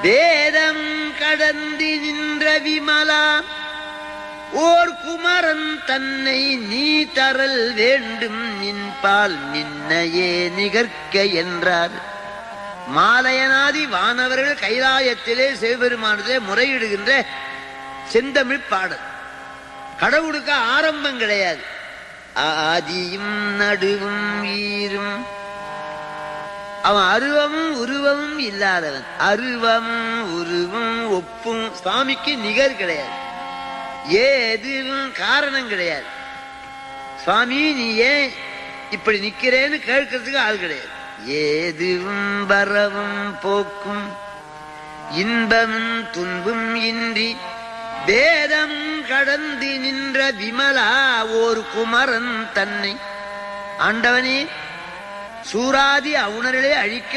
வேதம் கடந்து நின்ற விமலா ஓர் குமரன் தன்னை நீ தரல் வேண்டும் நின்பால் நின்னையே நிகர்க்க என்றார். மாலையனாதி வானவர்கள் கைலாயத்திலே சிவபெருமானத்திலே முறையிடுகின்ற செந்தமிழ் பாடல். கடவுளுக்கு ஆரம்பம் கிடையாது, ஆதியும் நடுவும் ஈரும். அவன் அருவமும் உருவமும் இல்லாதவன். அருவமும் உருவும் ஒப்பும் சுவாமிக்கு நிகர் கிடையாது. ஏதுவும் காரணம் கிடையாது. சுவாமி நீ ஏன் இப்படி நிக்கிறேன்னு கேட்கறதுக்கு ஆள் கிடையாது. ஏதுவும் வரவும் போக்கும் இன்பமும் துன்பும் இன்றி வேதம் கடந்து நின்ற விமலா ஓர் குமரன் தன்னை. ஆண்டவனே, சூராதி அவுணர்களே அழிக்க